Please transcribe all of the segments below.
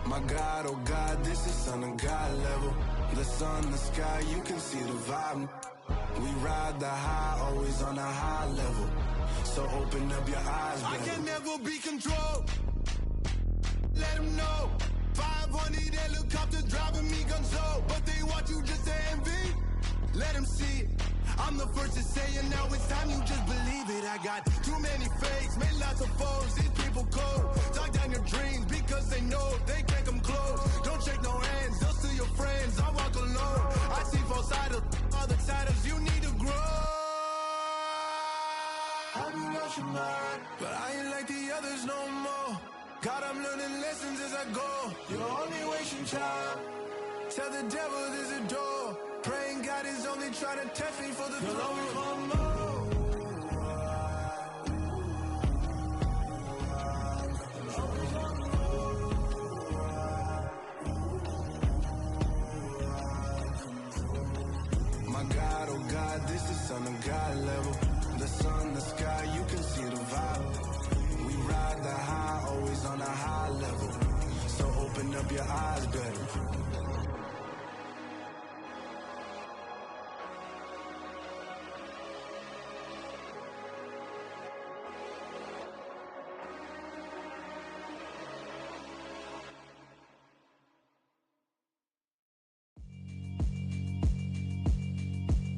My God, oh God, this is son of God level. The sun, the sky, you can see the vibe. We ride the high, always on a high level. So open up your eyes, baby. I can never be controlled. Let them know. 500 helicopters driving me gonzo, but they watch you just to envy. Let them see it. I'm the first to say it, now it's time you just believe it. I got too many fakes, made lots of foes. These people cold. Talk down your dreams because they know they can't come close. Don't shake no hands, they'll steal your friends. I walk alone. I see falsettos, other titles. You need to grow. I've been lost your mind, but I ain't like the others no more. God, I'm learning lessons as I go. You're only wasting time. Tell the devil there's a door. Praying God is only trying to test me for the throne. My God, oh God, this is son of God level. The sun, the sky, you can see the vibe. We ride the high, always on a high level. So open up your eyes, better.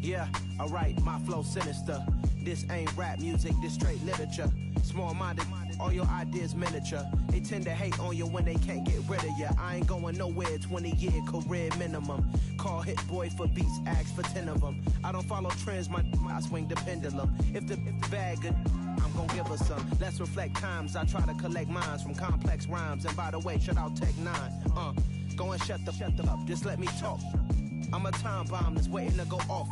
Yeah, alright, my flow sinister. This ain't rap music, this straight literature. Small-minded, all your ideas miniature. They tend to hate on you when they can't get rid of you. I ain't going nowhere, 20-year career minimum. Call Hit Boy for beats, ask for 10 of them. I don't follow trends, I swing the pendulum. If the bag good, I'm gon' give her some. Let's reflect times, I try to collect minds from complex rhymes. And by the way, shout out Tech 9. Go and shut the up, just let me talk. I'm a time bomb that's waiting to go off.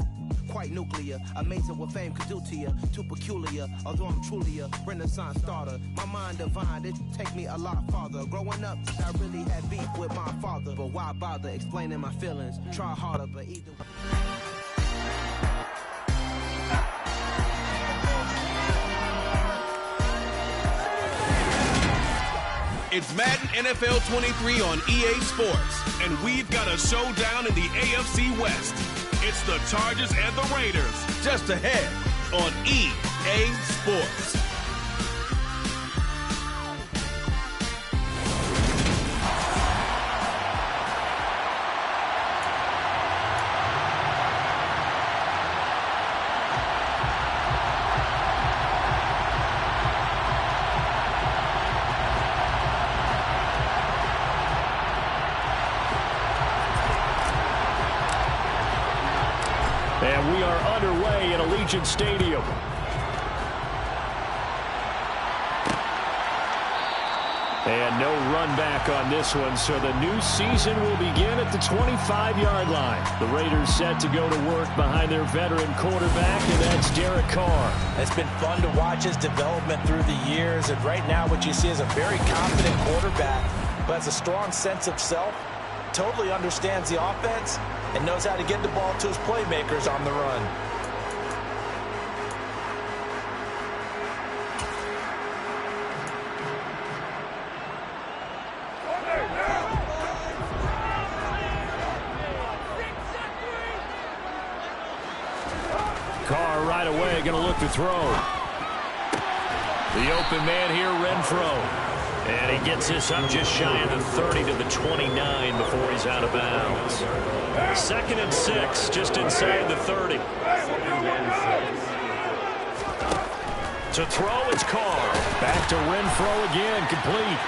Quite nuclear, amazing what fame could do to you. Too peculiar, although I'm truly a renaissance starter. My mind divine, it take me a lot farther. Growing up, I really had beef with my father. But why bother explaining my feelings? Try harder, but either way. It's Madden NFL 23 on EA Sports, and we've got a showdown in the AFC West. It's the Chargers and the Raiders, just ahead on EA Sports. And we are underway at Allegiant Stadium. And no run back on this one, so the new season will begin at the 25-yard line. The Raiders set to go to work behind their veteran quarterback, and that's Derek Carr. It's been fun to watch his development through the years, and right now what you see is a very confident quarterback who has a strong sense of self, totally understands the offense, and knows how to get the ball to his playmakers on the run. Carr right away going to look to throw. The open man here, Renfro. And he gets this up just shy of the 30 to the 29 before he's out of bounds. 2nd and 6, just inside the 30. To throw, it's Carr. Back to Renfro again, complete.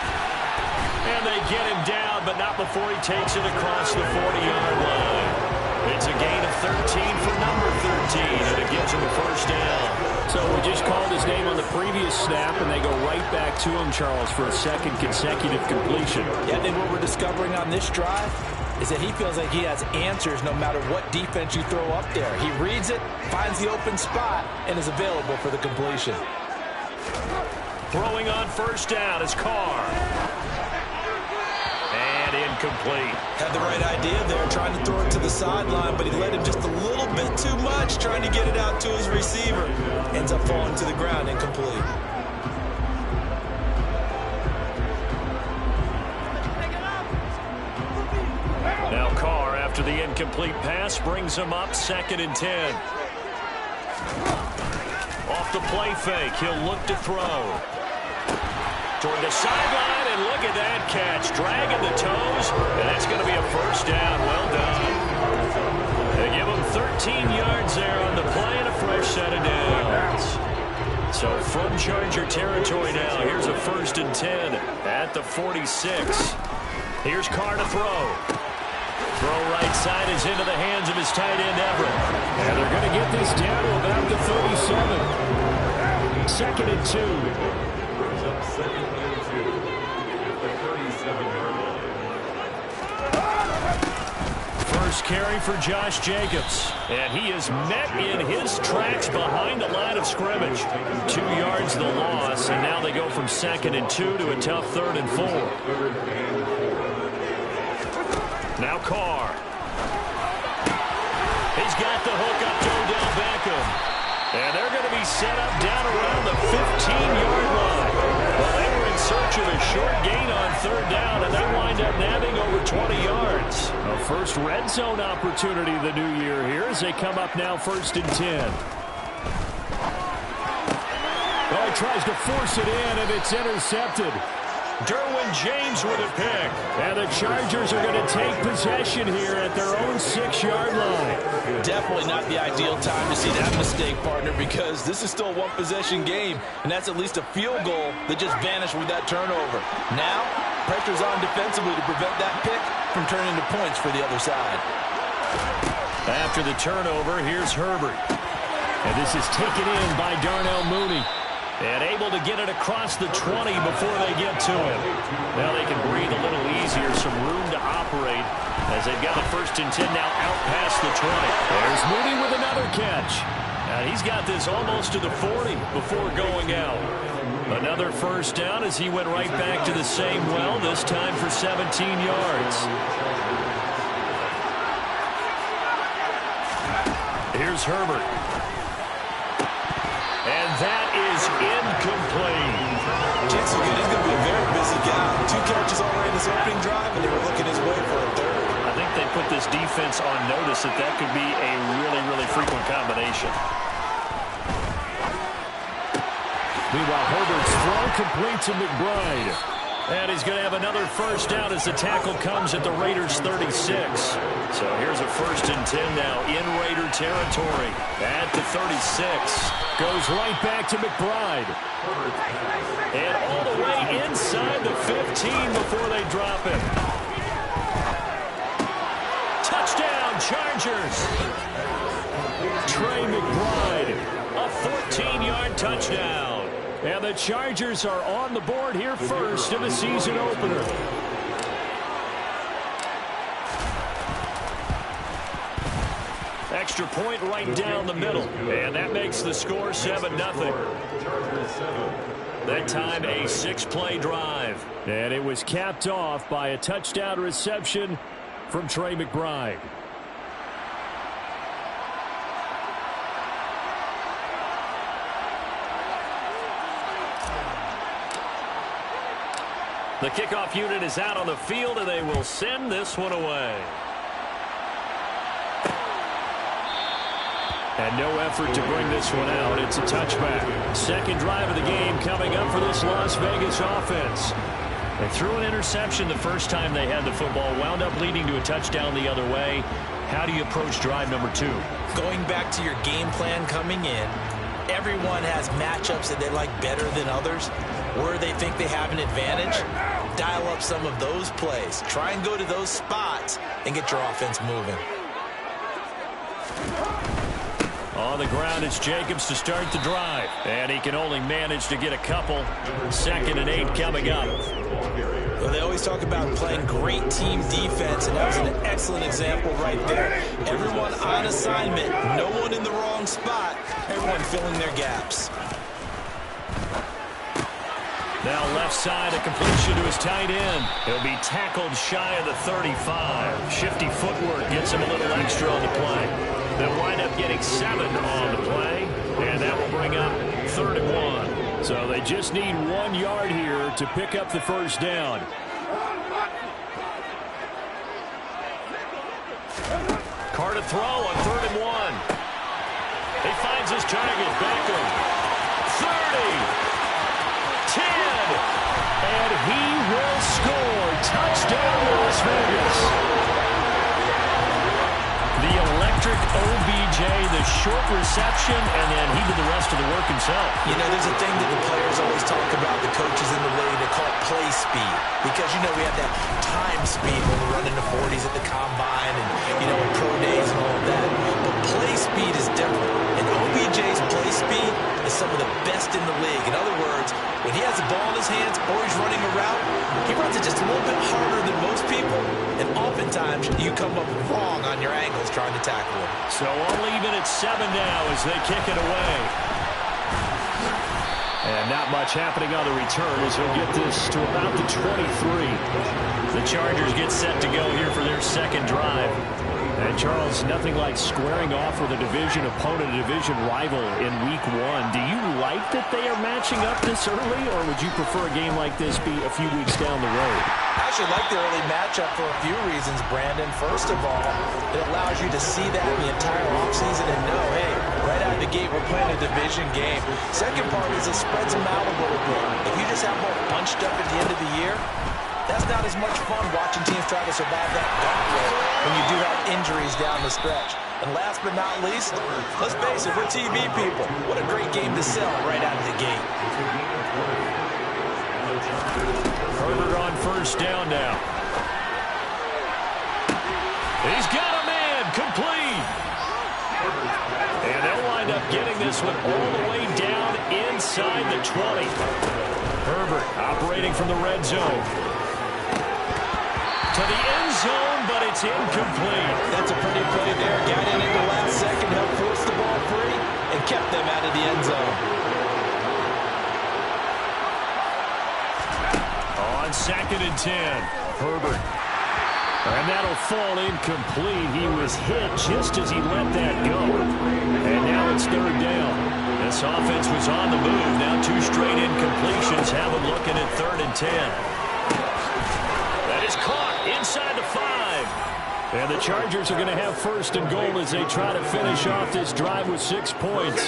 And they get him down, but not before he takes it across the 40-yard line. It's a gain of 13 for number 13, and it gives him a first down. So we just called his name on the previous snap, and they go right back to him, Charles, for a second consecutive completion. Yeah, and what we're discovering on this drive is that he feels like he has answers no matter what defense you throw up there. He reads it, finds the open spot, and is available for the completion. Throwing on first down is Carr. And incomplete. Had the right idea there, trying to throw it to the sideline, but he led him just a little bit too much, trying to get it out to his receiver. Ends up falling to the ground, incomplete. after the incomplete pass brings him up 2nd and 10. Off the play fake, he'll look to throw. Toward the sideline, and look at that catch. Dragging the toes, and that's going to be a first down. Well done. They give him 13 yards there on the play and a fresh set of downs. So from Charger territory now, here's a 1st and 10 at the 46. Here's Carr to throw. Throw right side is into the hands of his tight end, Everett. And they're going to get this down to about the 37. 2nd and 2. First carry for Josh Jacobs. And he is met in his tracks behind the line of scrimmage. 2 yards the loss, and now they go from 2nd and 2 to a tough 3rd and 4. Now Carr. He's got the hook up to Odell Beckham. And they're going to be set up down around the 15-yard line. Well, they were in search of a short gain on 3rd down, and they wind up nabbing over 20 yards. A first red zone opportunity the new year here as they come up now 1st and 10. Oh, he tries to force it in, and it's intercepted. Derwin James with a pick. And the Chargers are going to take possession here at their own 6-yard line. Definitely not the ideal time to see that mistake, partner, because this is still a one-possession game, and that's at least a field goal that just vanished with that turnover. Now, pressure's on defensively to prevent that pick from turning into points for the other side. After the turnover, here's Herbert. And this is taken in by Darnell Mooney. And able to get it across the 20 before they get to him. Now they can breathe a little easier, some room to operate as they've got the 1st and 10 now out past the 20. There's Mooney with another catch. And he's got this almost to the 40 before going out. Another first down as he went right back to the same well, this time for 17 yards. Here's Herbert. And that is incomplete. Jackson is going to be a very busy guy. 2 catches already in his opening drive, and they were looking his way for a 3rd. I think they put this defense on notice that that could be a really, really frequent combination. Meanwhile, Herbert's throw complete to McBride. And he's going to have another first down as the tackle comes at the Raiders' 36. So here's a 1st and 10 now in Raider territory at the 36. Goes right back to McBride. And all the way inside the 15 before they drop him. Touchdown, Chargers. Trey McBride, a 14-yard touchdown. And the Chargers are on the board here first in the season opener. Extra point right down the middle. And that makes the score 7-0. That time a 6-play drive. And it was capped off by a touchdown reception from Trey McBride. The kickoff unit is out on the field, and they will send this one away. And no effort to bring this one out. It's a touchback. 2nd drive of the game coming up for this Las Vegas offense. They threw an interception the first time they had the football, wound up leading to a touchdown the other way. How do you approach drive number 2? Going back to your game plan coming in, everyone has matchups that they like better than others, where they think they have an advantage. Dial up some of those plays. Try and go to those spots and get your offense moving. On the ground, it's Jacobs to start the drive. And he can only manage to get a couple. 2nd and 8 coming up. Well, they always talk about playing great team defense, and that was an excellent example right there. Everyone on assignment, no one in the wrong spot, everyone filling their gaps. Now left side, a completion to his tight end. He'll be tackled shy of the 35. Shifty footwork gets him a little extra on the play. They'll wind up getting 7 on the play, and that will bring up 3rd and 1. So they just need 1 yard here to pick up the first down. to throw on 3rd and 1. He finds his target, Beckham. 30, 10, and he will score. Touchdown, Las Vegas. The electric OBJ, the short reception, and then he did the rest of the work himself. You know, there's a thing that the players always talk about, the coaches in the league, they call it play speed. Because, you know, we have that time speed when we're running the 40s at the combine and, you know, in pro days and all of that. But play speed is different. And OBJ's play speed is some of the best in the league. In other words, when he has the ball in his hands or he's running a route, he runs it just a little bit harder than most people. And oftentimes, you come up wrong on your angles trying to tackle him. So we'll leave it at 7 now as they kick it away. And not much happening on the return as he'll get this to about the 23. The Chargers get set to go here for their second drive. And, Charles, nothing like squaring off with a division opponent, a division rival in Week 1. Do you like that they are matching up this early, or would you prefer a game like this be a few weeks down the road? I actually like the early matchup for a few reasons, Brandon. First of all, it allows you to see that the entire offseason and know, hey, right out of the gate, we're playing a division game. Second part is it spreads them out a little bit. If you just have them all bunched up at the end of the year, that's not as much fun watching teams try to survive that gauntlet when you do have injuries down the stretch. And last but not least, let's face it, we're TV people. What a great game to sell right out of the gate. Herbert on first down now. He's got a man, complete. And they'll wind up getting this one all the way down inside the 20. Herbert operating from the red zone. To the end zone, but it's incomplete. That's a pretty play there. Got in at the last second, helped force the ball free, and kept them out of the end zone. On 2nd and 10, Herbert. And that'll fall incomplete. He was hit just as he let that go. And now it's 3rd down. This offense was on the move. Now 2 straight incompletions have them looking at 3rd and 10. That is caught inside the 5. And the Chargers are going to have 1st and goal as they try to finish off this drive with 6 points.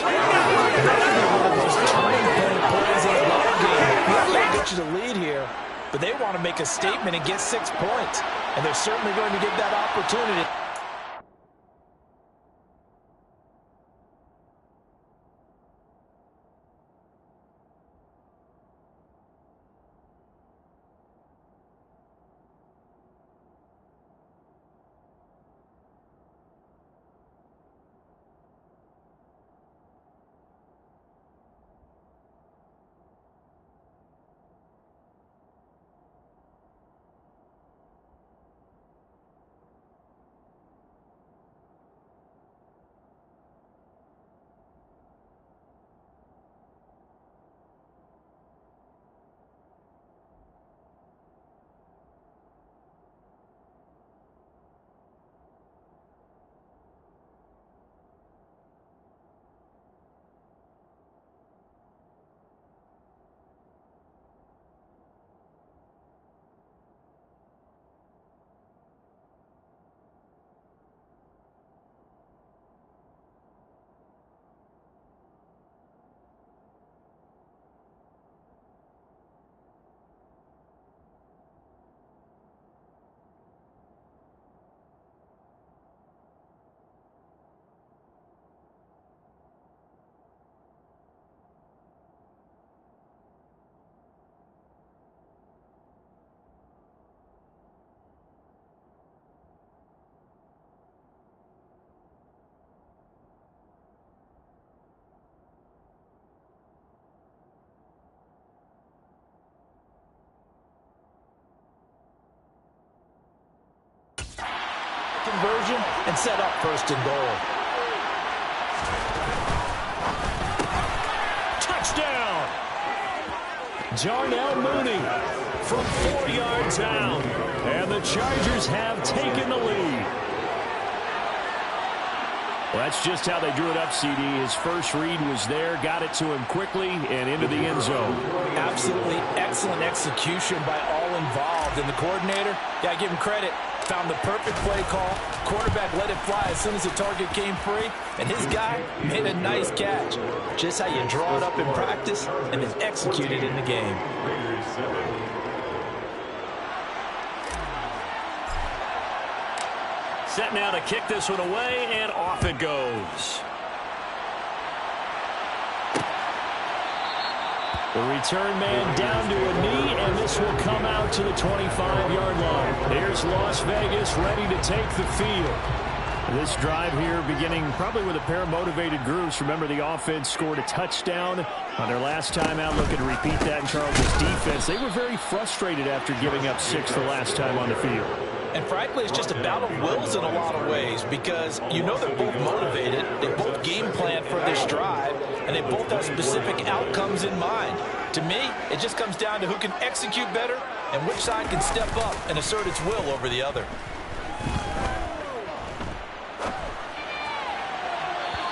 Get you the lead here, but they want to make a statement and get 6 points. And they're certainly going to get that opportunity. Conversion and set up 1st and goal. Touchdown! Jarnell Mooney from 4 yards out. And the Chargers have taken the lead. Well, that's just how they drew it up, CD. His first read was there, got it to him quickly, and into the end zone. Absolutely excellent execution by all involved. And the coordinator, yeah, give him credit. Found the perfect play call. Quarterback let it fly as soon as the target came free, and his guy made a nice catch. Just how you draw it up in practice and then execute it in the game. Set now to kick this one away, and off it goes. The return man down to a knee, and this will come out to the 25-yard line. Here's Las Vegas ready to take the field. This drive here beginning probably with a pair of motivated groups. Remember, the offense scored a touchdown on their last time out. Looking to repeat that in Charles' defense. They were very frustrated after giving up 6 the last time on the field. And frankly, it's just a battle of wills in a lot of ways because you know they're both motivated, they both game plan for this drive, and they both have specific outcomes in mind. To me, it just comes down to who can execute better and which side can step up and assert its will over the other.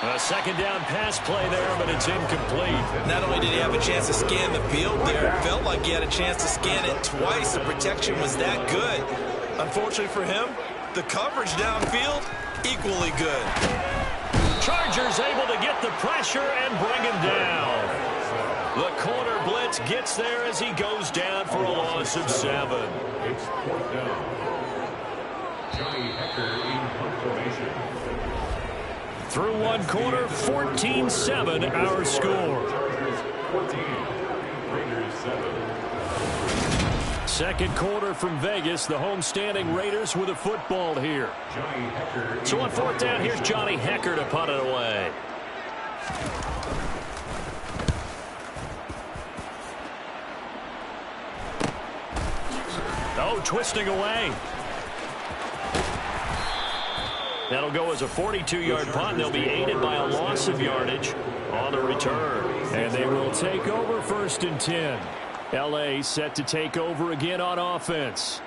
A second down pass play there, but it's incomplete. Not only did he have a chance to scan the field there, it felt like he had a chance to scan it twice. The protection was that good. Unfortunately for him, the coverage downfield, equally good. Chargers able to get the pressure and bring him down. The corner blitz gets there as he goes down for a loss of 7. It's 4th down. Johnny Hecker in punt formation. Through one quarter, 14-7 our score. Chargers 14, Raiders 7. Second quarter from Vegas. The homestanding Raiders with a football here. So on 4th down, here's Johnny Hecker to punt it away. Oh, twisting away. That'll go as a 42-yard punt. They'll be aided by a loss of yardage on the return. And they will take over 1st and 10. L.A. set to take over again on offense.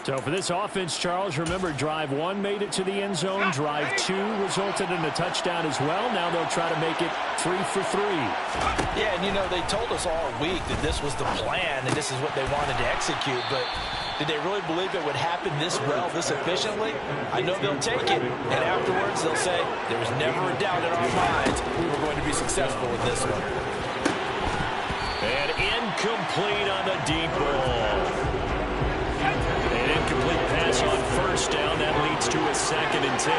So for this offense, Charles, remember, drive 1 made it to the end zone. Drive 2 resulted in a touchdown as well. Now they'll try to make it 3 for 3. Yeah, and you know, they told us all week that this was the plan and this is what they wanted to execute, but did they really believe it would happen this well, this efficiently? I know they'll take it, and afterwards they'll say, there was never a doubt in our minds we were going to be successful with this one. And incomplete on the deep ball. An incomplete pass on 1st down. That leads to a 2nd and 10.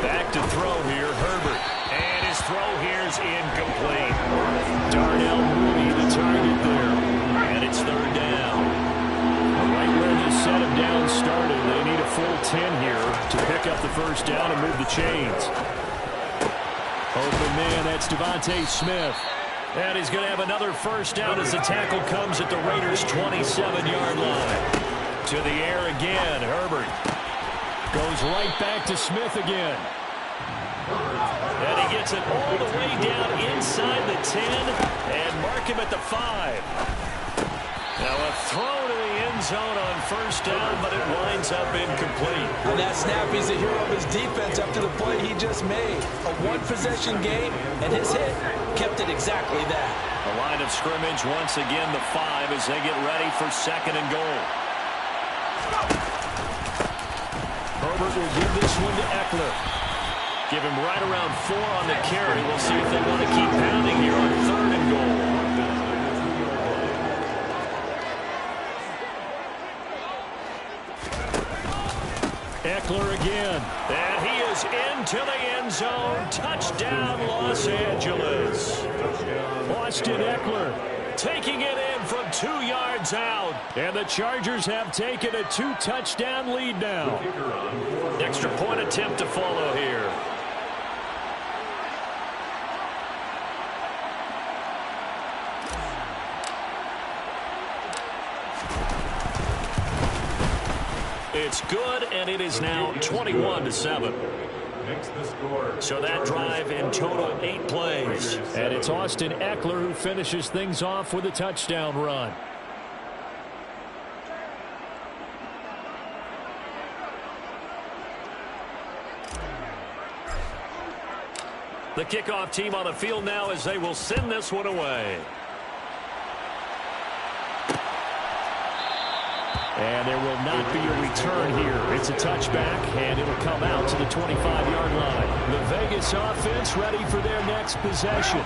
Back to throw here, Herbert. And his throw here is incomplete. Darnell Mooney the target there. And it's 3rd down. Right where this set him down started, they need a full 10 here to pick up the 1st down and move the chains. Open man, that's Devontae Smith. And he's going to have another 1st down as the tackle comes at the Raiders' 27-yard line. To the air again, Herbert goes right back to Smith again. And he gets it all the way down inside the 10 and mark him at the 5. Now a throw to the end zone on 1st down, but it winds up incomplete. On that snap, he's the hero of his defense after the play he just made. A one-possession game, and his hit kept it exactly that. The line of scrimmage once again the 5 as they get ready for 2nd and goal. Herbert will give this one to Eckler. Give him right around 4 on the carry. We'll see if they want to keep pounding here on 3rd and goal. Eckler again, and he is into the end zone. Touchdown, Los Angeles. Austin Eckler taking it in from 2 yards out, and the Chargers have taken a 2-touchdown lead now. Extra point attempt to follow here. It's good, and it is now 21-7. So that drive in total 8 plays. And it's Austin Eckler who finishes things off with a touchdown run. The kickoff team on the field now as they will send this one away. And there will not be a return here. It's a touchback, and it'll come out to the 25-yard line. The Vegas offense ready for their next possession.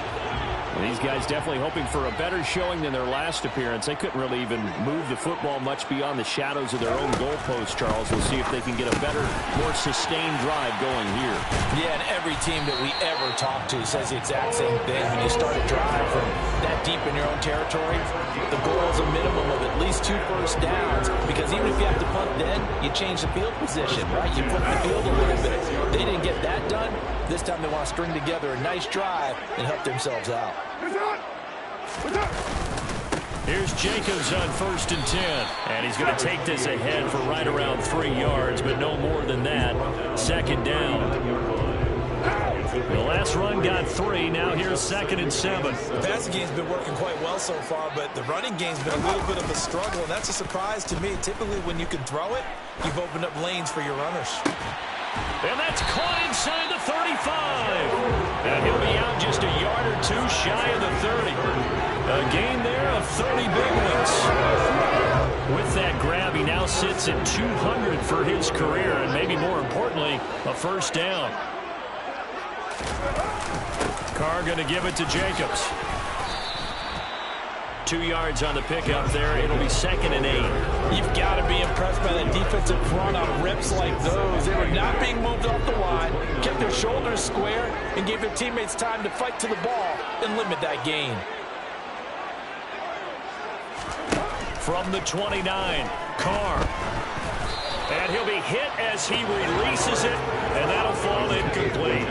And these guys definitely hoping for a better showing than their last appearance. They couldn't really even move the football much beyond the shadows of their own goalpost, Charles. We'll see if they can get a better, more sustained drive going here. Yeah, and every team that we ever talk to says the exact same thing. When you start a drive from that deep in your own territory, the goal is a minimum of at least 2 first downs, because even if you have to punt then, you change the field position, right? You flip the field a little bit. They didn't get that done. This time they want to string together a nice drive and help themselves out. Here's Jacobs on 1st and 10. And he's going to take this ahead for right around 3 yards, but no more than that. 2nd down. The last run got 3. Now here's 2nd and 7. The passing game's been working quite well so far, but the running game's been a little bit of a struggle, and that's a surprise to me. Typically, when you can throw it, you've opened up lanes for your runners. And that's caught inside the 35. And he'll be out just a yard or 2 shy of the 30. A gain there of 30 big ones. With that grab, he now sits at 200 for his career, and maybe more importantly, a 1st down. Carr going to give it to Jacobs. 2 yards on the pickup there. It'll be 2nd and 8. You've got to be impressed by that defensive front on rips like those. They were not being moved off the line, kept their shoulders square, and gave their teammates time to fight to the ball and limit that gain. From the 29, Carr. And he'll be hit as he releases it, and that'll fall incomplete.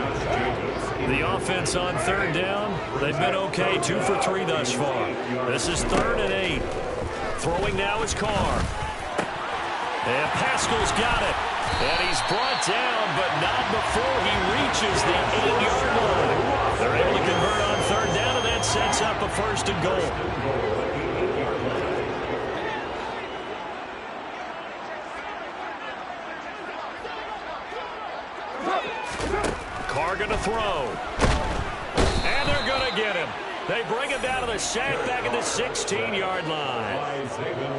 The offense on 3rd down, they've been okay, 2 for 3 thus far. This is 3rd and 8. Throwing now is Carr. And Pascal's got it. And he's brought down, but not before he reaches the 8-yard line. They're able to convert on 3rd down, and that sets up a 1st and goal. Carr going to throw. And they're going to get him. They bring him down to the sack back at the 16-yard line.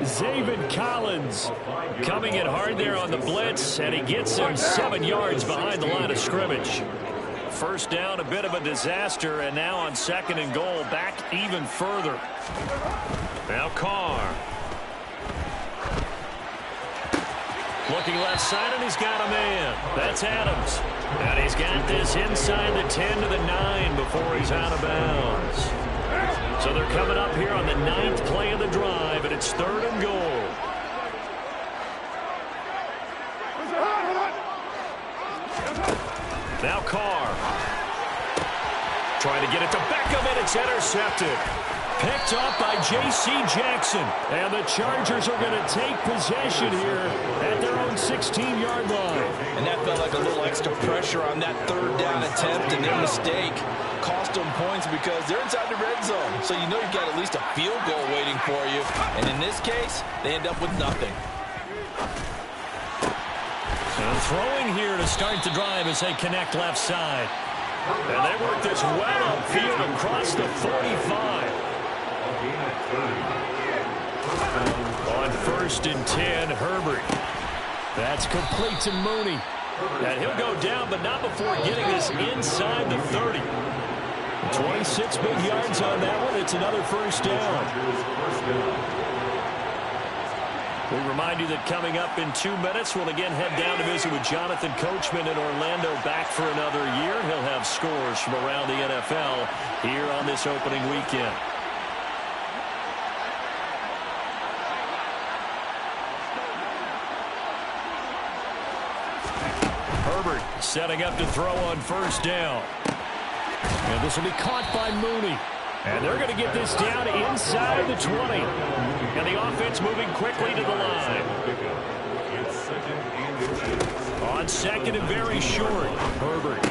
Zaven Collins coming in hard there on the blitz, and he gets him 7 yards behind the line of scrimmage. 1st down, a bit of a disaster, and now on 2nd and goal, back even further. Now Carr. Looking left side, and he's got a man. That's Adams. And he's got this inside the 10 to the 9 before he's out of bounds. So they're coming up here on the 9th play of the drive, and it's 3rd and goal. Now Carr. Trying to get it to Beckham, and it's intercepted. Picked up by J.C. Jackson. And the Chargers are going to take possession here at their own 16-yard line. And that felt like a little extra pressure on that 3rd down attempt, and their mistake cost them points because they're inside the red zone. So you know you've got at least a field goal waiting for you. And in this case, they end up with nothing. And throwing here to start the drive as they connect left side. And they work this well upfield across the 45. On 1st and 10, Herbert. That's complete to Mooney. And he'll go down, but not before getting this inside the 30. 26 big yards on that one. It's another 1st down. We remind you that coming up in 2 minutes, we'll again head down to visit with Jonathan Coachman in Orlando, back for another year. He'll have scores from around the NFL here on this opening weekend. Herbert setting up to throw on 1st down. And this will be caught by Mooney. And they're going to get this down inside the 20. And the offense moving quickly to the line. On 2nd and very short, Herbert.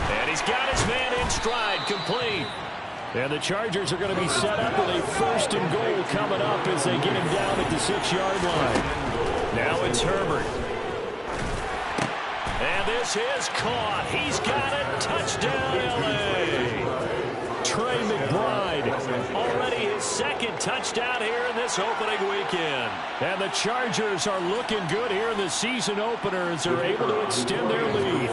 And he's got his man in stride, complete. And the Chargers are going to be set up with a 1st and goal coming up as they get him down at the 6-yard line. Now it's Herbert. And this is caught. He's got it. Touchdown, L.A. Trey McBride already his second touchdown here in this opening weekend. And the Chargers are looking good here in the season opener as they're able to extend their lead.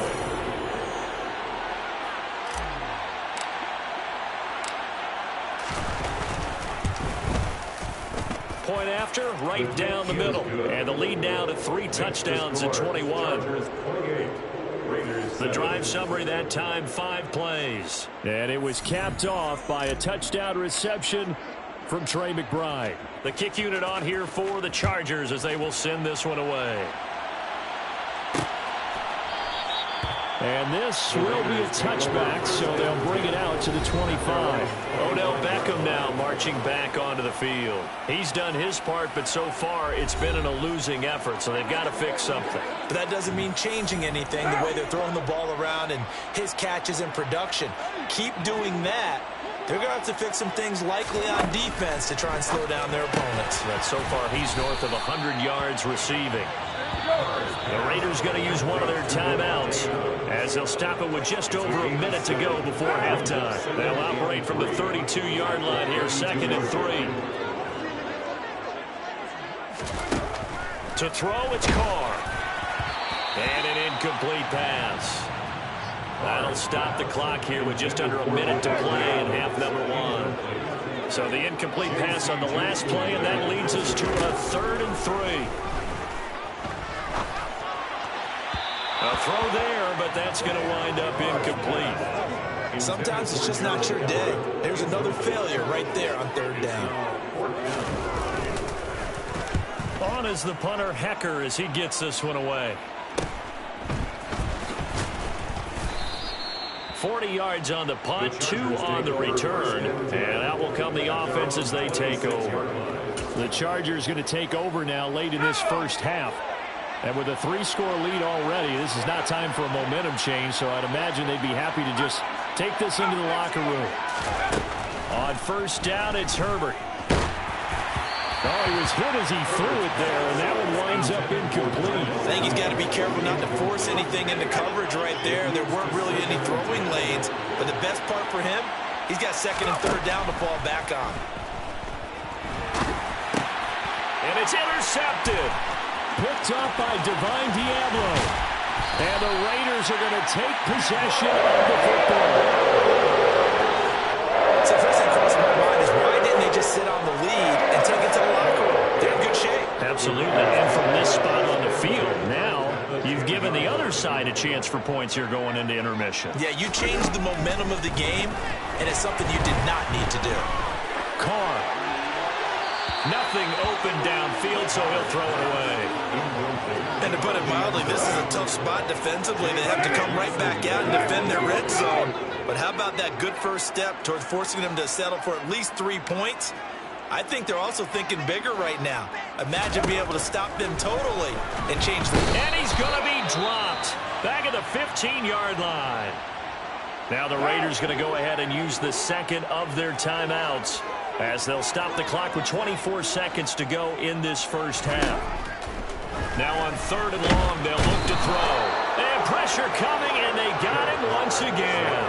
Point after, right down the middle. And the lead now to 3 touchdowns at 21. The drive summary that time, 5 plays. And it was capped off by a touchdown reception from Trey McBride. The kick unit on here for the Chargers as they will send this one away. And this will be a touchback, so they'll bring it out to the 25. Odell Beckham now marching back onto the field. He's done his part, but so far it's been in a losing effort, so they've got to fix something. But that doesn't mean changing anything, the way they're throwing the ball around and his catches and production. Keep doing that. They're going to have to fix some things likely on defense to try and slow down their opponents. But so far he's north of 100 yards receiving. The Raiders going to use one of their timeouts as they'll stop it with just over a minute to go before halftime. They'll operate from the 32-yard line here, 2nd and 3. To throw, it's Carr. And an incomplete pass. That'll stop the clock here with just under a minute to play in half number 1. So the incomplete pass on the last play, and that leads us to a 3rd and 3. A throw there, but that's going to wind up incomplete. Sometimes it's just not your day. There's another failure right there on 3rd down. On is the punter, Hecker, as he gets this one away. 40 yards on the punt, 2 on the return, and out will come the offense as they take over. The Chargers going to take over now late in this first half. And with a 3-score lead already, this is not time for a momentum change, so I'd imagine they'd be happy to just take this into the locker room. On 1st down, it's Herbert. Oh, he was hit as he threw it there, and that one winds up incomplete. I think he's got to be careful not to force anything into coverage right there. There weren't really any throwing lanes, but the best part for him, he's got 2nd and 3rd down to fall back on. And it's intercepted. Picked up by Divine Diablo. And the Raiders are going to take possession of the football. So first thing crossed my mind is why didn't they just sit on the lead and take it to the locker room? They're in good shape. Absolutely. And from this spot on the field, now you've given the other side a chance for points here going into intermission. Yeah, you changed the momentum of the game, and it's something you did not need to do. Carr. Nothing open downfield, so he'll throw it away. And to put it mildly, this is a tough spot defensively. They have to come right back out and defend their red zone. But how about that good first step towards forcing them to settle for at least 3 points? I think they're also thinking bigger right now. Imagine being able to stop them totally and change the... And he's going to be dropped back at the 15-yard line. Now the Raiders going to go ahead and use the 2nd of their timeouts as they'll stop the clock with 24 seconds to go in this first half. Now on 3rd and long, they'll look to throw. And pressure coming, and they got him once again.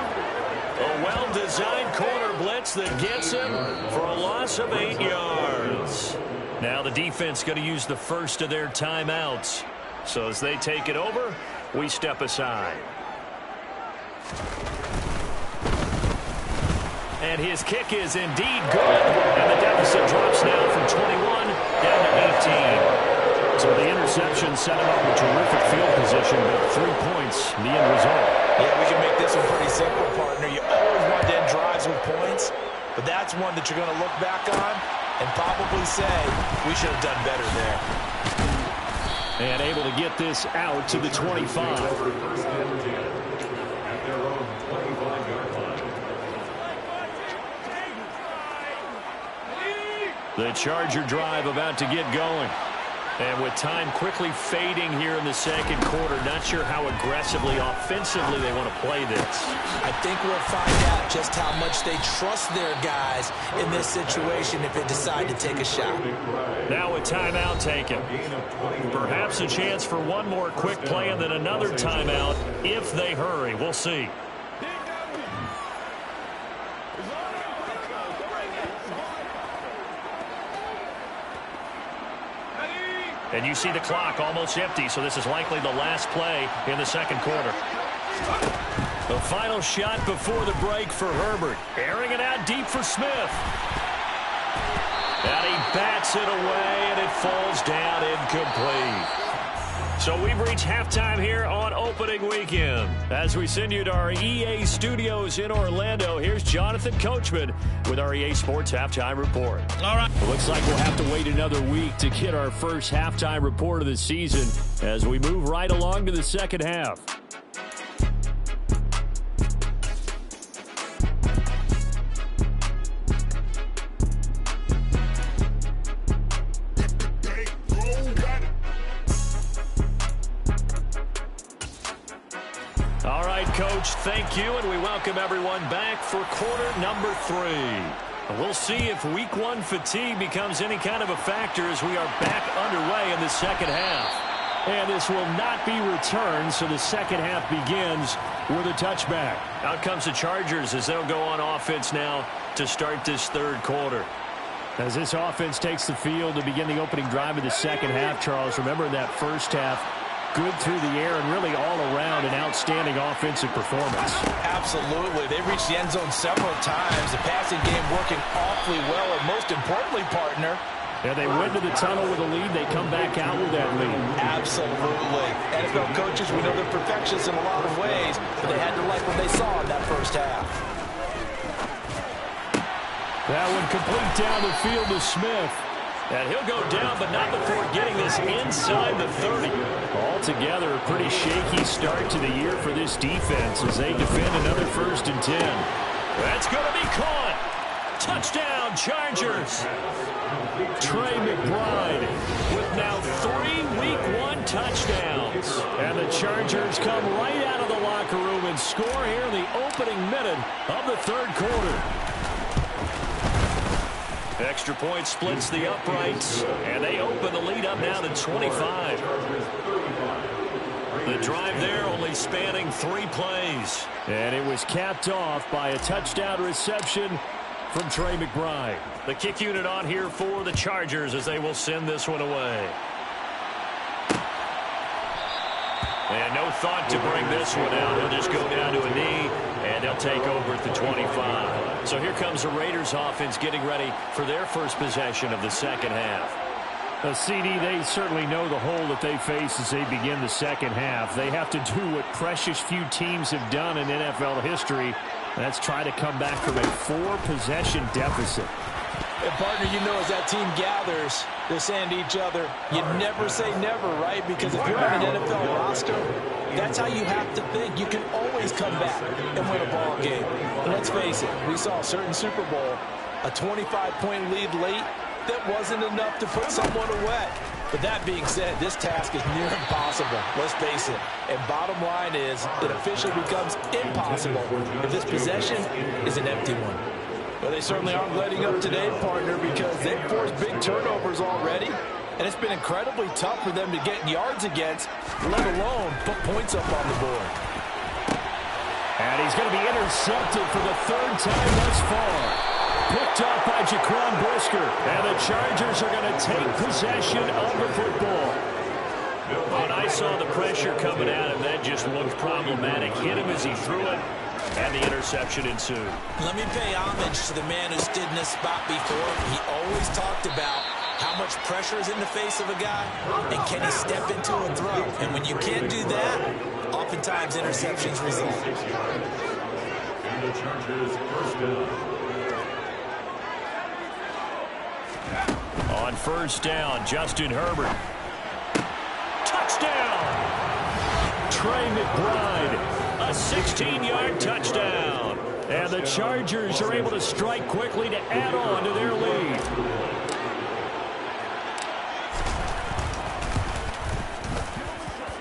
A well-designed corner blitz that gets him for a loss of 8 yards. Now the defense going to use the 1st of their timeouts. So as they take it over, we step aside. And his kick is indeed good. And the deficit drops now from 21 down to 18. So the interception set him up with terrific field position, but 3 points, the end result. Yeah, we can make this one pretty simple, partner. You always want to end drives with points, but that's one that you're going to look back on and probably say, we should have done better there. And able to get this out to the 25. The Charger drive about to get going. And with time quickly fading here in the 2nd quarter, not sure how aggressively, offensively they want to play this. I think we'll find out just how much they trust their guys in this situation if they decide to take a shot. Now a timeout taken. Perhaps a chance for one more quick play and then another timeout if they hurry. We'll see. And you see the clock almost empty, so this is likely the last play in the second quarter. The final shot before the break for Herbert. Airing it out deep for Smith. And he bats it away, and it falls down incomplete. So we've reached halftime here on opening weekend. As we send you to our EA studios in Orlando, here's Jonathan Coachman with our EA Sports Halftime Report. All right. It looks like we'll have to wait another week to get our first halftime report of the season as we move right along to the second half. All right, Coach, thank you, and we welcome everyone back for quarter number 3. We'll see if week 1 fatigue becomes any kind of a factor as we are back underway in the second half. And this will not be returned, so the second half begins with a touchback. Out comes the Chargers as they'll go on offense now to start this third quarter. As this offense takes the field to begin the opening drive of the second half, Charles, remember that first half, good through the air and really all around an outstanding offensive performance. Absolutely. They reached the end zone several times. The passing game working awfully well, and most importantly, partner, yeah, they went to the tunnel with a lead. They come back out with that lead. Absolutely. NFL coaches, we know they're perfectionists in a lot of ways, but they had to like what they saw in that first half. That one complete down the field to Smith. And he'll go down, but not before getting this inside the 30. Altogether, a pretty shaky start to the year for this defense as they defend another 1st and 10. That's going to be caught. Touchdown, Chargers. Trey McBride with now 3 Week 1 touchdowns. And the Chargers come right out of the locker room and score here in the opening minute of the third quarter. Extra point splits the uprights, and they open the lead up now to 25. The drive there only spanning 3 plays. And it was capped off by a touchdown reception from Trey McBride. The kick unit on here for the Chargers as they will send this one away. And no thought to bring this one out. He'll just go down to a knee, and they'll take over at the 25. So here comes the Raiders offense getting ready for their first possession of the second half. CD, they certainly know the hole that they face as they begin the second half. They have to do what precious few teams have done in NFL history. That's try to come back from a 4-possession deficit. And partner, you know, as that team gathers, they're saying to each other, you never say never, right? Because if you're on an NFL roster, that's how you have to think. You can always come back and win a ball game. And let's face it, we saw a certain Super Bowl, a 25-point lead late, that wasn't enough to put someone away. But that being said, this task is near impossible. Let's face it. And bottom line is, it officially becomes impossible if this possession is an empty one. But they certainly aren't letting up today, partner, because they've forced big turnovers already. And it's been incredibly tough for them to get yards against, let alone put points up on the board. And he's going to be intercepted for the 3rd time thus far. Picked up by Jaquan Brisker. And the Chargers are going to take possession of the football. When I saw the pressure coming at him, that just looked problematic. Hit him as he threw it, and the interception ensued. Let me pay homage to the man who stood in this spot before. He always talked about how much pressure is in the face of a guy, and can he step into a throw? And when you can't do that, oftentimes interceptions result. And the Chargers first down. On first down, Justin Herbert. Touchdown! Trey McBride, a 16-yard touchdown. And the Chargers are able to strike quickly to add on to their lead.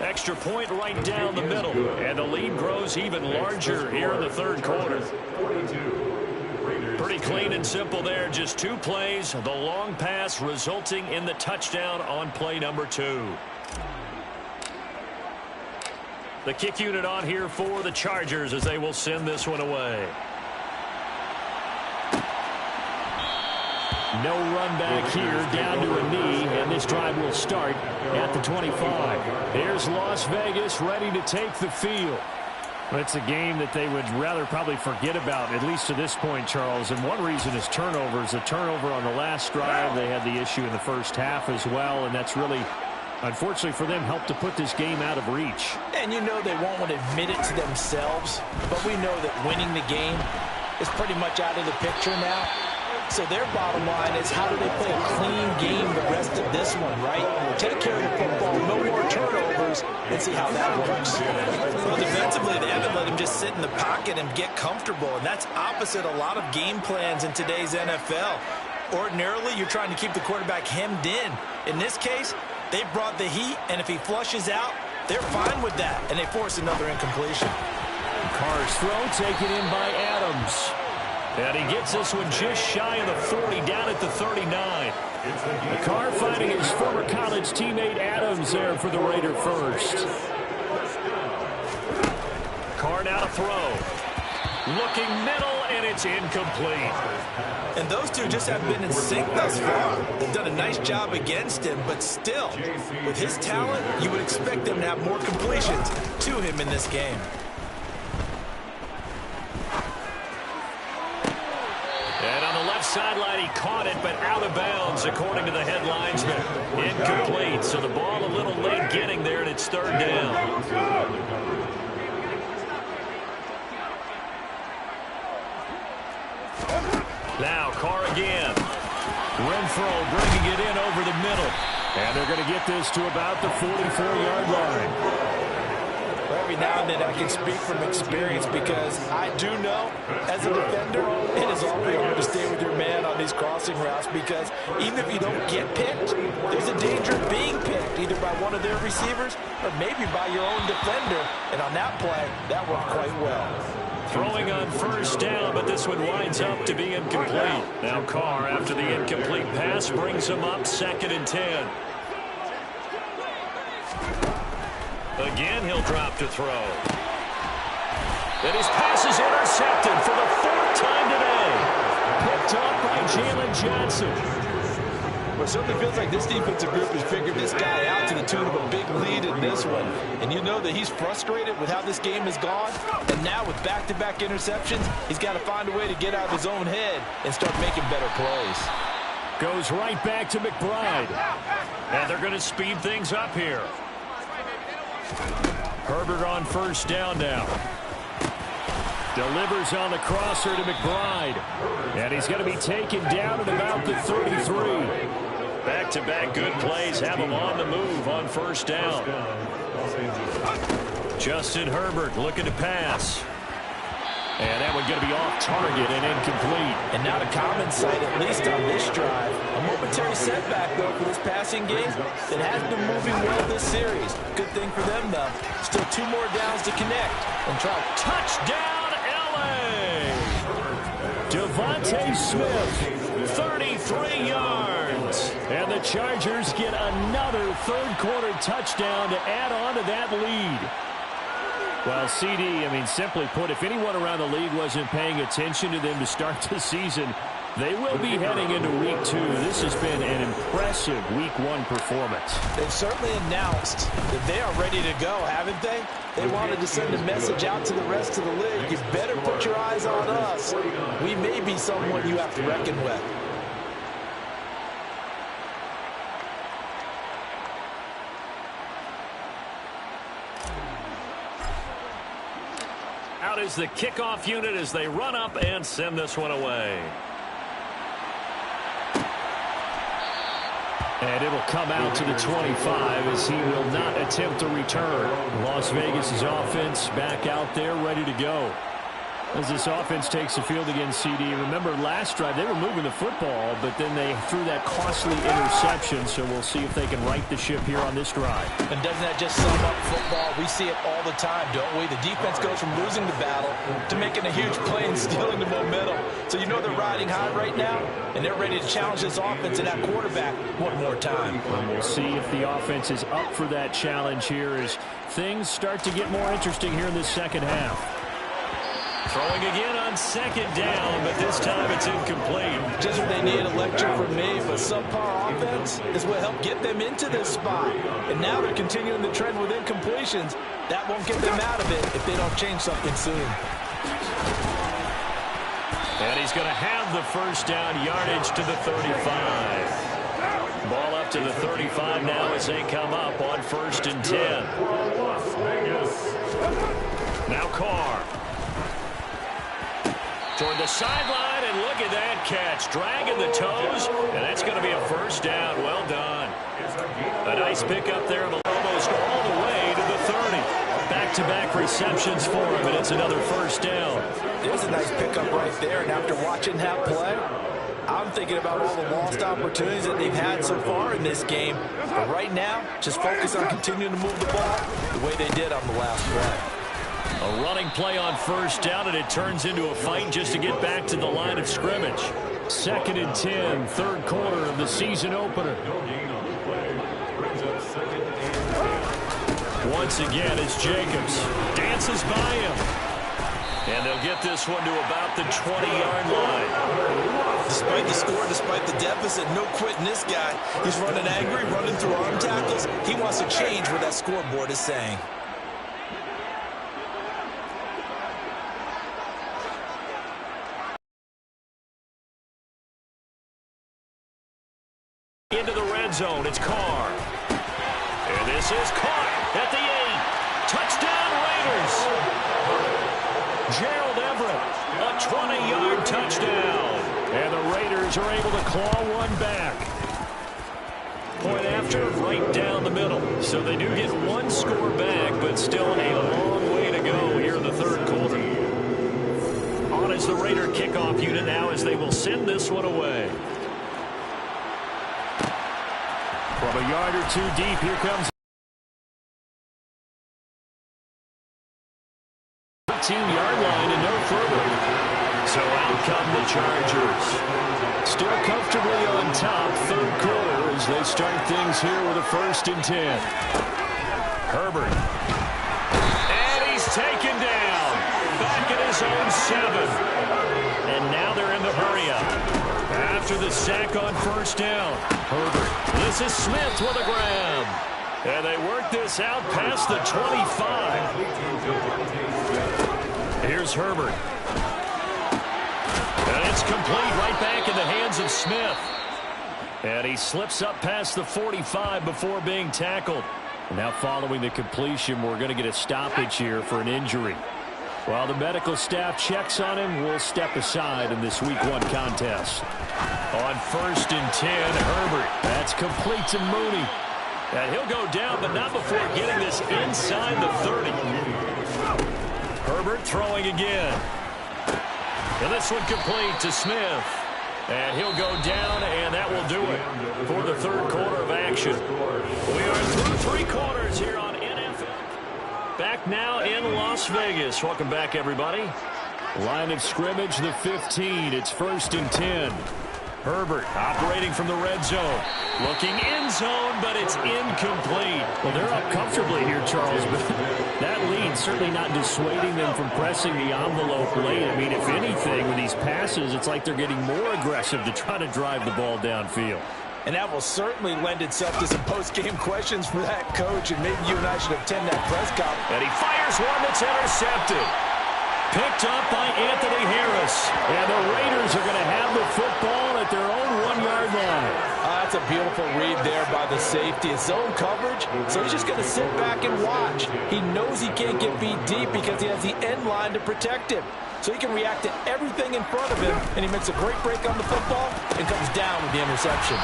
Extra point right down the middle. And the lead grows even larger here in the third quarter. Pretty clean and simple there. Just 2 plays. The long pass resulting in the touchdown on play number 2. The kick unit on here for the Chargers as they will send this one away. No run back here, down to a knee, and this drive will start at the 25. Here's Las Vegas ready to take the field. It's a game that they would rather probably forget about, at least to this point, Charles. And one reason is turnovers. A turnover on the last drive. They had the issue in the first half as well, and that's really, unfortunately for them, helped to put this game out of reach. And you know they won't want to admit it to themselves, but we know that winning the game is pretty much out of the picture now. So their bottom line is, how do they play a clean game the rest of this one, right? Take care of the football, no more turnovers, and see how that works. Well, defensively, they haven't let him just sit in the pocket and get comfortable, and that's opposite a lot of game plans in today's NFL. Ordinarily, you're trying to keep the quarterback hemmed in. In this case, they brought the heat, and if he flushes out, they're fine with that, and they force another incompletion. Carr's throw taken in by Adams. And he gets this one just shy of the 40, down at the 39. Carr finding his former college teammate Adams there for the Raider first. Carr now to throw. Looking middle, and it's incomplete. And those two just haven't been in sync thus far. They've done a nice job against him, but still, with his talent, you would expect them to have more completions to him in this game. Sideline, he caught it, but out of bounds, according to the head linesman. Incomplete, so the ball a little late getting there, and it's third down. Now, Carr again. Renfro bringing it in over the middle. And they're going to get this to about the 44-yard line. Every now and then I can speak from experience, because I do know, as a defender, it is awfully hard to stay with your man on these crossing routes, because even if you don't get picked, there's a danger of being picked, either by one of their receivers or maybe by your own defender. And on that play, that worked quite well. Throwing on first down, but this one winds up to be incomplete. Now Carr, after the incomplete pass, brings him up 2nd and 10. Again, he'll drop to throw. And his pass is intercepted for the 4th time today. Picked off by Jalen Johnson. Well, it certainly feels like this defensive group has figured this guy out to the tune of a big lead in this one. And you know that he's frustrated with how this game has gone. And now with back-to-back interceptions, he's got to find a way to get out of his own head and start making better plays. Goes right back to McBride. And they're going to speed things up here. Herbert on first down now. Delivers on the crosser to McBride. And he's going to be taken down at about the 33. Back-to-back good plays have him on the move on first down. Justin Herbert looking to pass. And that one going to be off target and incomplete. And now to common sight, at least on this drive. A momentary setback, though, for this passing game that has been moving well this series. Good thing for them, though. Still 2 more downs to connect and try. Touchdown, L.A. Devontae Smith, 33 yards. And the Chargers get another third-quarter touchdown to add on to that lead. Well, CD, simply put, if anyone around the league wasn't paying attention to them to start the season, they will be heading into Week 2. This has been an impressive Week 1 performance. They've certainly announced that they are ready to go, haven't they? They wanted to send a message out to the rest of the league. You better put your eyes on us. We may be someone you have to reckon with. Out is the kickoff unit as they run up and send this one away. And it'll come out to the 25 as he will not attempt a return. Las Vegas' offense back out there ready to go. As this offense takes the field against CD, remember last drive they were moving the football, but then they threw that costly interception, so we'll see if they can right the ship here on this drive. And doesn't that just sum up football? We see it all the time, don't we? The defense goes from losing the battle to making a huge play and stealing the momentum. So you know they're riding high right now, and they're ready to challenge this offense and that quarterback one more time. And we'll see if the offense is up for that challenge here as things start to get more interesting here in this second half. Throwing again on second down, but this time it's incomplete. Just what they need, a lecture from me, but subpar offense is what helped get them into this spot. And now they're continuing the trend with incompletions. That won't get them out of it if they don't change something soon. And he's going to have the first down, yardage to the 35. Ball up to the 35 now as they come up on 1st and 10. Now Carr. Toward the sideline, and look at that catch. Dragging the toes, and that's going to be a first down. Well done. A nice pickup there, almost all the way to the 30. Back-to-back receptions for him, and it's another first down. There's a nice pickup right there, and after watching that play, I'm thinking about all the lost opportunities that they've had so far in this game. But right now, just focus on continuing to move the ball the way they did on the last play. A running play on first down, and it turns into a fight just to get back to the line of scrimmage. 2nd and 10, 3rd quarter of the season opener. Once again, it's Jacobs. Dances by him. And they'll get this one to about the 20-yard line. Despite the score, despite the deficit, no quitting this guy. He's running angry, running through arm tackles. He wants to change what that scoreboard is saying. Into the red zone, it's Carr. And this is caught at the 8. Touchdown Raiders. Gerald Everett, a 20-yard touchdown. And the Raiders are able to claw one back. Point after, right down the middle. So they do get one score back, but still a long way to go here in the 3rd quarter. On is the Raider kickoff unit now as they will send this one away. From a yard or two deep, here comes 18-yard line and no further. So out come the Chargers. Still comfortably on top, 3rd quarter as they start things here with a 1st and 10. Herbert. And he's taken down. Back at his own 7. And now they're in the hurry-up. After the sack on 1st down, Herbert. This is Smith with a grab. And they work this out past the 25. Here's Herbert. And it's complete right back in the hands of Smith. And he slips up past the 45 before being tackled. And now following the completion, we're going to get a stoppage here for an injury. While the medical staff checks on him, we'll step aside in this Week 1 contest. On 1st and 10, Herbert. That's complete to Mooney. And he'll go down, but not before getting this inside the 30. Herbert throwing again. And this one complete to Smith. And he'll go down, and that will do it for the 3rd quarter of action. We are through 3 quarters here on NFL. Back now in Las Vegas. Welcome back, everybody. Line of scrimmage, the 15. It's 1st and 10. Herbert operating from the red zone. Looking end zone, but it's incomplete. Well, they're up comfortably here, Charles, but that lead certainly not dissuading them from pressing the envelope late. I mean, if anything, with these passes, it's like they're getting more aggressive to try to drive the ball downfield. And that will certainly lend itself to some post-game questions for that coach, and maybe you and I should attend that press conference. And he fires one that's intercepted. Picked up by Anthony Harris. And the Raiders are going to have the football at their own 1-yard line. That's a beautiful read there by the safety. It's zone coverage, so he's just going to sit back and watch. He knows he can't get beat deep because he has the end line to protect him. So he can react to everything in front of him, and he makes a great break on the football and comes down with the interception.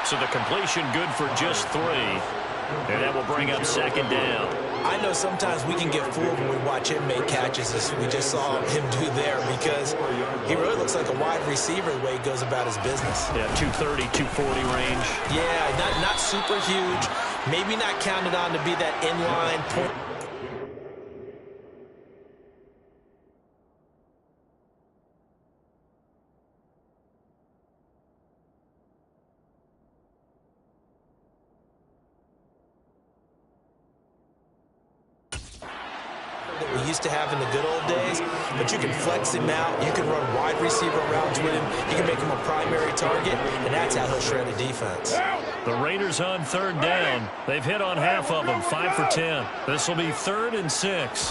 So the completion good for just 3. And that will bring up 2nd down. I know sometimes we can get fooled when we watch him make catches, as we just saw him do there, because he really looks like a wide receiver the way he goes about his business. Yeah, 230, 240 range. Yeah, not super huge. Maybe not counted on to be that inline point. used to have in the good old days, but you can flex him out. You can run wide receiver routes with him. You can make him a primary target, and that's how he'll shred a defense. The Raiders on 3rd down. They've hit on half of them, 5 for 10. This will be 3rd and 6.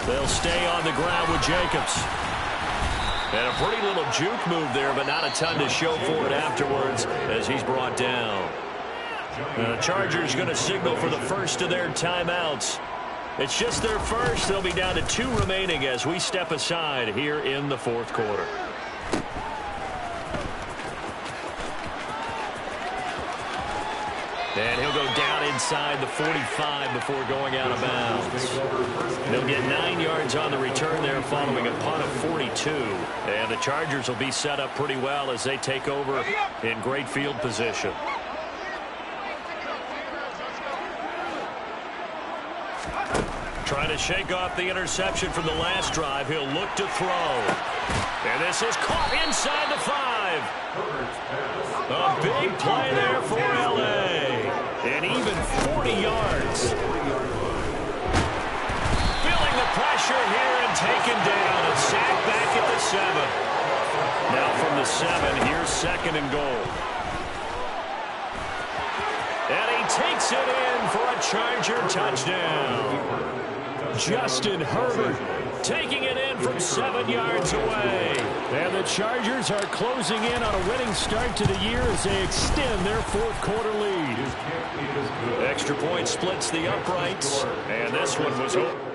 They'll stay on the ground with Jacobs. And a pretty little juke move there, but not a ton to show for it afterwards as he's brought down. The Chargers going to signal for the first of their timeouts. It's just their first. They'll be down to 2 remaining as we step aside here in the 4th quarter. And he'll go down inside the 45 before going out of bounds. They'll get 9 yards on the return there following a punt of 42. And the Chargers will be set up pretty well as they take over in great field position. Trying to shake off the interception from the last drive. He'll look to throw. And this is caught inside the 5. A big play there for L.A. And even 40 yards. Feeling the pressure here and taken down. A sack back at the 7. Now from the 7, here's 2nd and goal. And he takes it in for a Charger touchdown. Justin Herbert taking it in from 7 yards away. And the Chargers are closing in on a winning start to the year as they extend their 4th quarter lead. Extra point splits the uprights, and this one was over.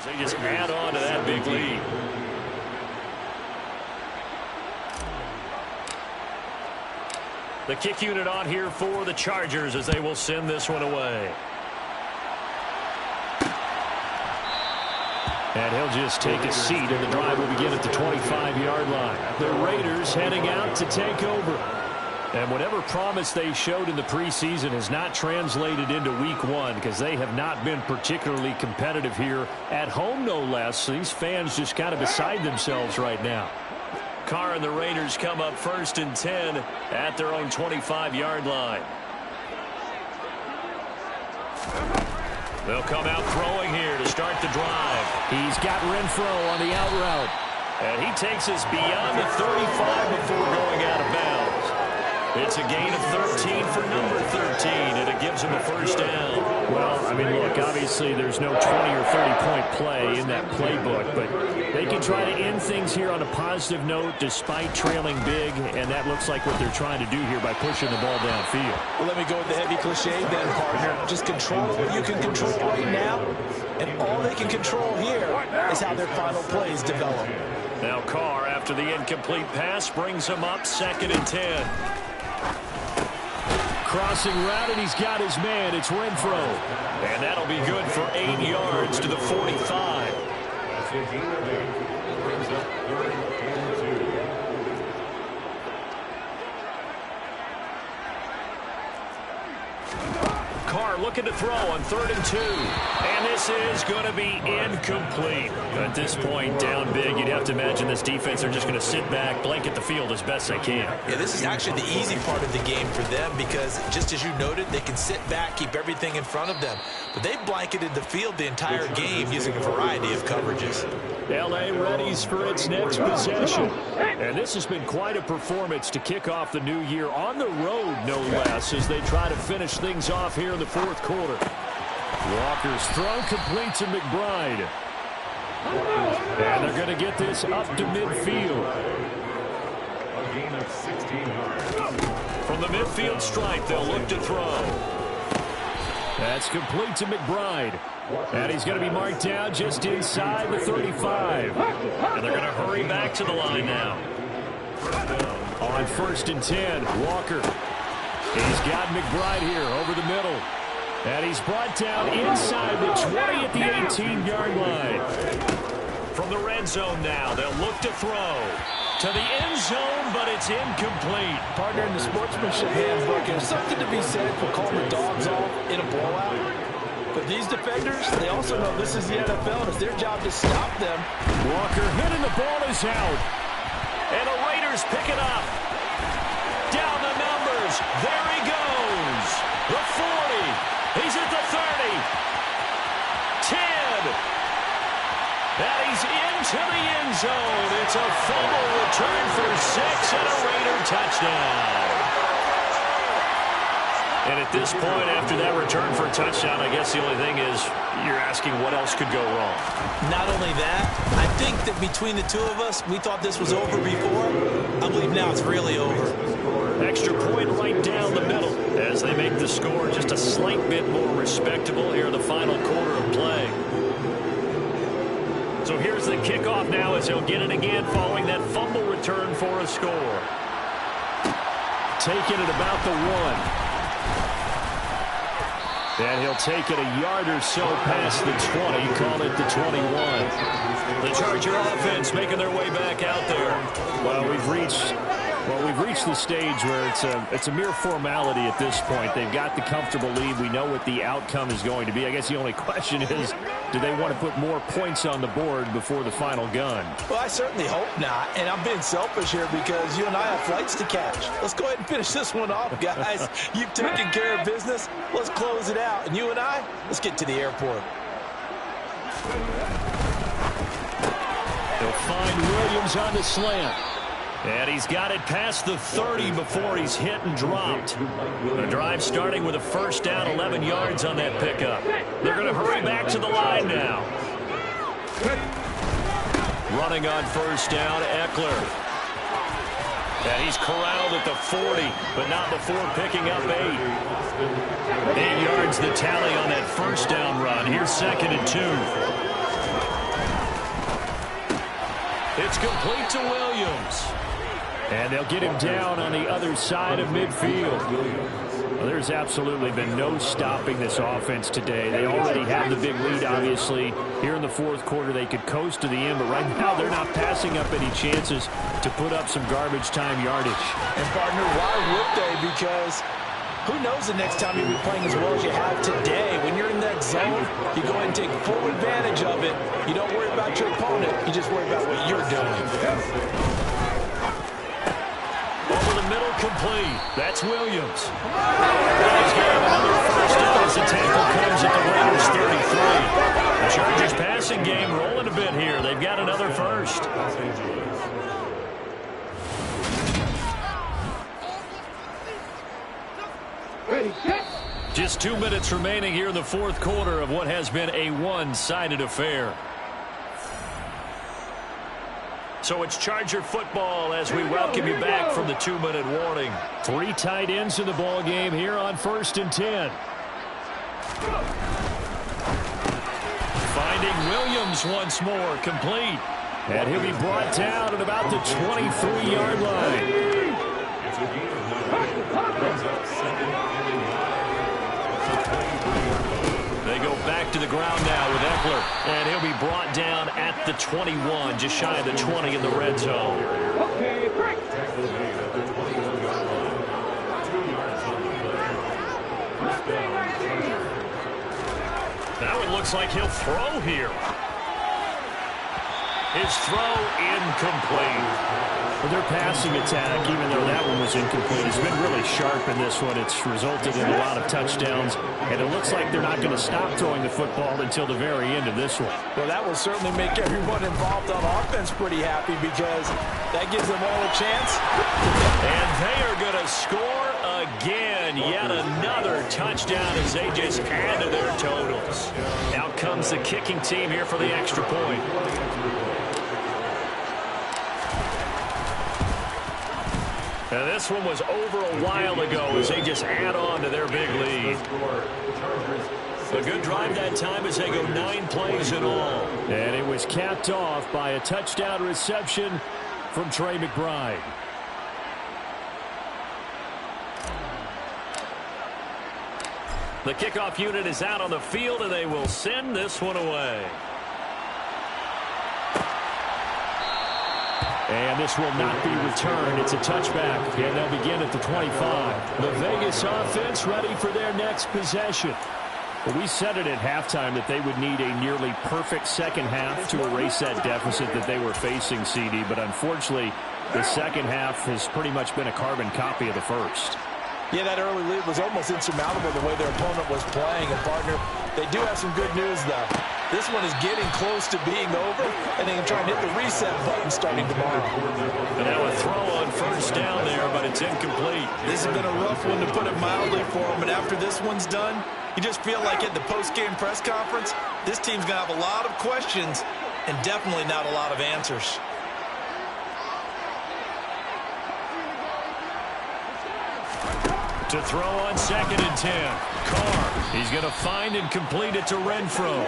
They just add on to that big lead. The kick unit on here for the Chargers as they will send this one away. And he'll just take a seat, and the drive will begin at the 25-yard line. The Raiders heading out to take over. And whatever promise they showed in the preseason has not translated into week 1 because they have not been particularly competitive here at home, no less. These fans just kind of beside themselves right now. Carr and the Raiders come up 1st and 10 at their own 25-yard line. They'll come out throwing here to start the drive. He's got Renfro on the out route. And he takes us beyond the 35 before going out of bounds. It's a gain of 13 for number 13, and it gives him a 1st down. Well, I mean, look, obviously there's no 20 or 30-point play in that playbook, but they can try to end things here on a positive note despite trailing big, and that looks like what they're trying to do here by pushing the ball downfield. Well, let me go with the heavy cliche then, partner. Just control what you can control right now, and all they can control here is how their final plays develop. Now Carr, after the incomplete pass, brings him up 2nd and 10. Crossing route, and he's got his man. It's Renfro. And that'll be good for 8 yards to the 45. Carr looking to throw on 3rd and 2. And this is going to be incomplete. At this point, down big, you'd have to imagine this defense are just going to sit back, blanket the field as best they can. Yeah, this is actually the easy part of the game for them because, just as you noted, they can sit back, keep everything in front of them. But they've blanketed the field the entire game using a variety of coverages. L.A. readies for its next possession. And this has been quite a performance to kick off the new year on the road, no less, as they try to finish things off here in the 4th quarter. Walker's throw complete to McBride. And they're going to get this up to midfield. A gain of 16 yards. From the midfield stripe, they'll look to throw. That's complete to McBride. And he's going to be marked down just inside the 35. And they're going to hurry back to the line now. On 1st and 10, Walker. He's got McBride here over the middle. And he's brought down inside the 20 at the 18-yard line. From the red zone now, they'll look to throw. To the end zone, but it's incomplete. Partner, in the sportsmanship handbook, there's something to be said for calling the dogs off in a blowout. But these defenders, they also know this is the NFL, and it's their job to stop them. Walker hit and the ball is out. And the Raiders pick it up. Down the numbers. There he goes. The 40. He's at the 30. 10. And he's into the end zone. It's a fumble return for 6 and a Raider touchdown. And at this point, after that return for a touchdown, I guess the only thing is you're asking what else could go wrong. Not only that, I think that between the two of us, we thought this was over before. I believe now it's really over. Extra point right down the middle as they make the score just a slight bit more respectable here in the final quarter of play. So here's the kickoff now as he'll get it again following that fumble return for a score. Taking it about the 1. And he'll take it a yard or so past the 20, call it the 21. The Charger offense making their way back out there. Well, we've reached the stage where it's a mere formality at this point. They've got the comfortable lead. We know what the outcome is going to be. I guess the only question is, do they want to put more points on the board before the final gun? Well, I certainly hope not. And I'm being selfish here because you and I have flights to catch. Let's go ahead and finish this one off, guys. You've taken care of business. Let's close it out. And you and I, let's get to the airport. They'll find Williams on the slant. And he's got it past the 30 before he's hit and dropped. The drive starting with a first down, 11 yards on that pickup. They're going to hurry back to the line now. Running on first down, Eckler. And he's corralled at the 40, but not before picking up 8. 8 yards the tally on that first down run. Here's 2nd and 2. It's complete to Williams. And they'll get him down on the other side of midfield. Well, there's absolutely been no stopping this offense today. They already have the big lead, obviously. Here in the 4th quarter, they could coast to the end, but right now they're not passing up any chances to put up some garbage time yardage. And, partner, why would they? Because who knows the next time you'll be playing as well as you have today. When you're in that zone, you go ahead and take full advantage of it. You don't worry about your opponent. You just worry about what you're doing. Over the middle, complete. That's Williams. He's got another first down as the tackle comes at the Raiders' 33. The Chargers passing game rolling a bit here. They've got another first. Just 2 minutes remaining here in the 4th quarter of what has been a one-sided affair. So it's Charger football as we welcome you back from the 2-minute warning. 3 tight ends in the ball game here on 1st and 10. Finding Williams once more, complete. And he'll be brought down at about the 23-yard line. They go back to the ground now with Eckler, and he'll be brought down at the 21, just shy of the 20 in the red zone. Now it looks like he'll throw here. His throw incomplete. Well, their passing attack, even though that one was incomplete, has been really sharp in this one. It's resulted in a lot of touchdowns, and it looks like they're not going to stop throwing the football until the very end of this one. Well, that will certainly make everyone involved on offense pretty happy because that gives them all a chance. And they are going to score again. Yet another touchdown as they just add to their totals. Out comes the kicking team here for the extra point. And this one was over a while ago as they just add on to their big lead. A good drive that time as they go 9 plays in all. And it was capped off by a touchdown reception from Trey McBride. The kickoff unit is out on the field, and they will send this one away. And this will not be returned. It's a touchback, and they'll begin at the 25. The Vegas offense ready for their next possession. Well, we said it at halftime that they would need a nearly perfect second half to erase that deficit that they were facing, CD. But unfortunately, the second half has pretty much been a carbon copy of the first. Yeah, that early lead was almost insurmountable the way their opponent was playing. And, partner, they do have some good news, though. This one is getting close to being over, and they can try and hit the reset button starting tomorrow. And now a throw on first down there, but it's incomplete. This has been a rough one, to put it mildly, for them. But after this one's done, you just feel like at the post-game press conference, this team's going to have a lot of questions and definitely not a lot of answers. To throw on 2nd and 10. Carr, he's going to find and complete it to Renfro.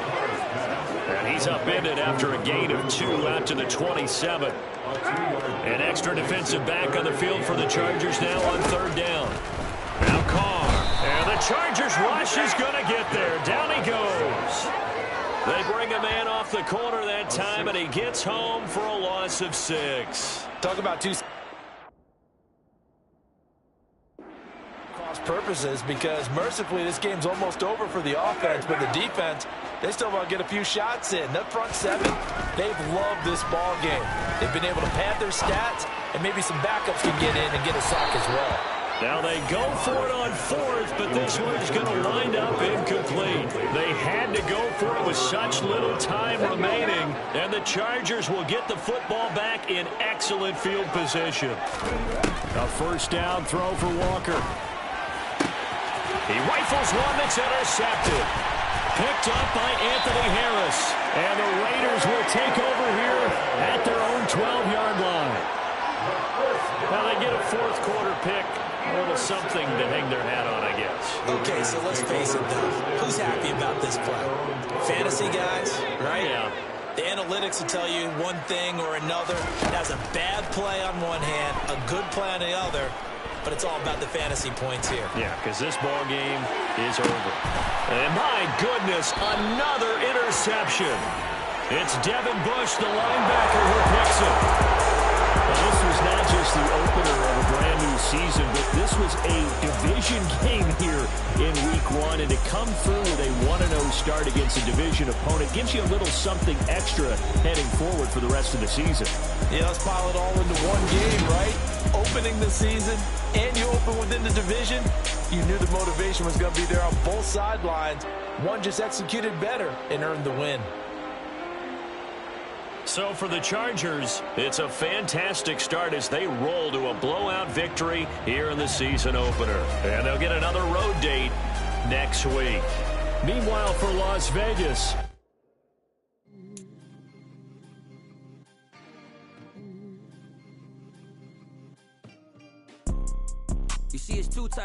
And he's upended after a gain of 2 out to the 27. An extra defensive back on the field for the Chargers now on 3rd down. Now Carr. And the Chargers rush is going to get there. Down he goes. They bring a man off the corner that time, and he gets home for a loss of 6. Talk about two purposes, because mercifully this game's almost over for the offense, but the defense, they still want to get a few shots in. That front 7, they've loved this ball game. They've been able to pad their stats, and maybe some backups can get in and get a sack as well. Now they go for it on 4th, but this one is going to wind up incomplete. They had to go for it with such little time remaining, and the Chargers will get the football back in excellent field position. A first down throw for Walker. He rifles one that's intercepted. Picked up by Anthony Harris. And the Raiders will take over here at their own 12-yard line. Now they get a 4th quarter pick. A little something to hang their hat on, I guess. Okay, so let's face it, though. Who's happy about this play? Fantasy guys, right? Yeah. The analytics will tell you one thing or another. That's a bad play on one hand, a good play on the other. But it's all about the fantasy points here. Yeah, because this ball game is over. And my goodness, another interception. It's Devin Bush, the linebacker, who picks it. Well, this was not just the opener of a brand new season, but this was a division game here in Week 1. And to come through with a 1-0 start against a division opponent gives you a little something extra heading forward for the rest of the season. Yeah, let's pile it all into one game, right? Opening the season, and you open within the division, you knew the motivation was going to be there on both sidelines. One just executed better and earned the win. So for the Chargers, it's a fantastic start as they roll to a blowout victory here in the season opener. And they'll get another road date next week. Meanwhile, for Las Vegas, you see, it's 2 types.